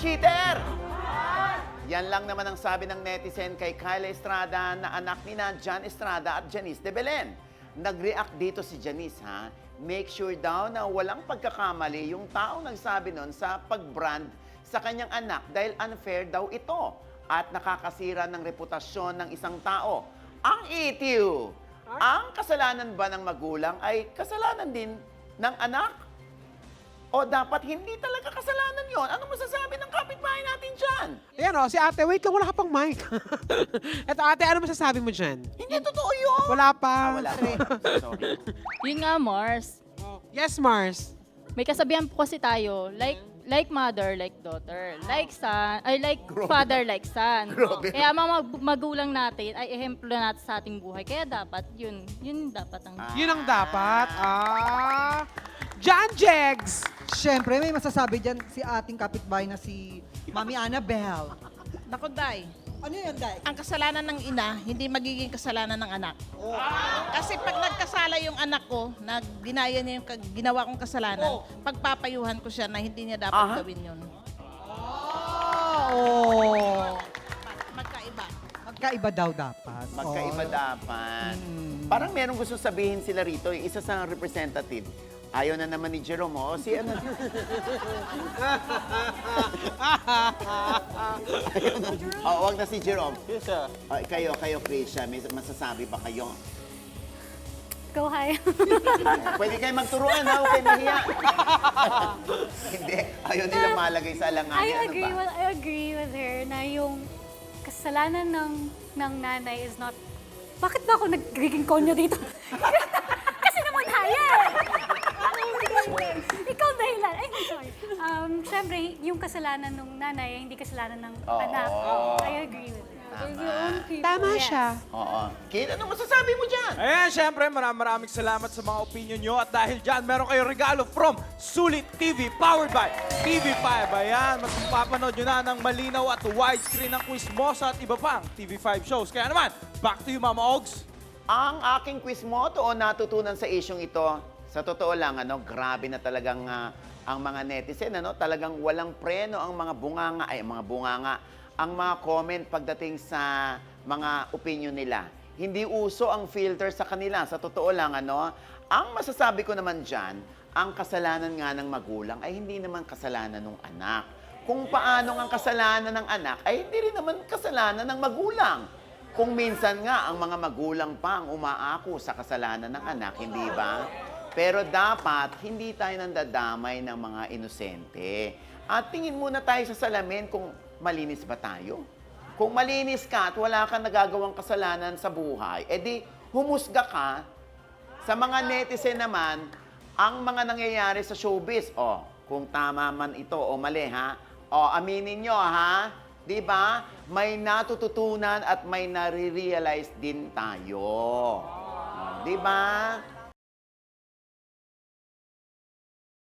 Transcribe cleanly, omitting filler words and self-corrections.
cheater! Yan lang naman ang sabi ng netizen kay Kyla Estrada na anak ni John Estrada at Janice de Belen. Nag-react dito si Janice, ha? Make sure daw na walang pagkakamali yung taong nagsabi nun sa pag-brand sa kanyang anak dahil unfair daw ito at nakakasira ng reputasyon ng isang tao. Ang itiw! Ang kasalanan ba ng magulang ay kasalanan din ng anak? O dapat hindi talaga kasalanan yon? Ano masasabi ng kapitbahay natin dyan? Ayan o, si ate, wait lang, wala ka pang mic. Eto ate, ano masasabi mo dyan? Hindi totoo yun! Wala pa. Wala pa. Sorry. Yun nga, Mars. Yes, Mars. May kasabihan po kasi tayo, like mother, like daughter. Like son, ay like father, like son. Grabe. Kaya mga magulang natin ay ehemplo natin sa ating buhay. Kaya dapat, yun dapat ang... Yun ang dapat. John Jegs! Siyempre, may masasabi dyan si ating kapitbahay na si Mami Annabel. Naku, Day. Ano yan, Day? Ang kasalanan ng ina, hindi magiging kasalanan ng anak. Kasi pag nagkasala yung anak ko, na ginaya niya yung ginawa kong kasalanan, pagpapayuhan ko siya na hindi niya dapat gawin yun. Oh. Magkaiba. Magkaiba daw dapat. Magkaiba dapat. Parang merong gusto sabihin sila rito, isa sa representative. Ayaw na naman ni Jerome, o si ano? Ayaw na. Wag na si Jerome. Yes, sir. Kayo, Krisha, may masasabi ba kayo? Go hi. Pwede kayo magturuan, ha? Huwag kayo mahiya. Hindi, ayaw nila malagay sa alanganin. I agree with her na yung kasalanan ng nanay is not, bakit ba ako nagiging konya dito? Kasi naman kaya eh. Ikaw dahilan. Ay, sorry. Siyempre, yung kasalanan ng nanay, hindi kasalanan ng anak. I agree with her. There's your own people. Tama Yes. siya. Oo. Kate, ano masasabi mo dyan? Ayan, syempre, maraming salamat sa mga opinion nyo. At dahil dyan, meron kayong regalo from Sulit TV, powered by TV5. Ayan, mas mapapanood nyo na ng malinaw at widescreen ng quiz mo sa at iba pang TV5 shows. Kaya naman, back to you, Mama Ogs. Ang aking quiz mo o natutunan sa isyong ito, sa totoo lang, grabe na talagang ang mga netizen, talagang walang preno ang mga bunganga, ang mga comment pagdating sa mga opinion nila. Hindi uso ang filter sa kanila. Sa totoo lang, ang masasabi ko naman dyan, ang kasalanan nga ng magulang ay hindi naman kasalanan ng anak. Kung paano ang kasalanan ng anak ay hindi rin naman kasalanan ng magulang. Kung minsan nga, ang mga magulang pa ang umaako sa kasalanan ng anak, hindi ba? Pero dapat, hindi tayo nandadamay ng mga inosente. At tingin muna tayo sa salamin kung malinis ba tayo. Kung malinis ka at wala kang nagagawang kasalanan sa buhay, edi humusga ka. Sa mga netizen naman, ang mga nangyayari sa showbiz, kung tama man ito o mali, ha? Aminin nyo, ha? Di ba? May natututunan at may nare-realize din tayo. Di ba?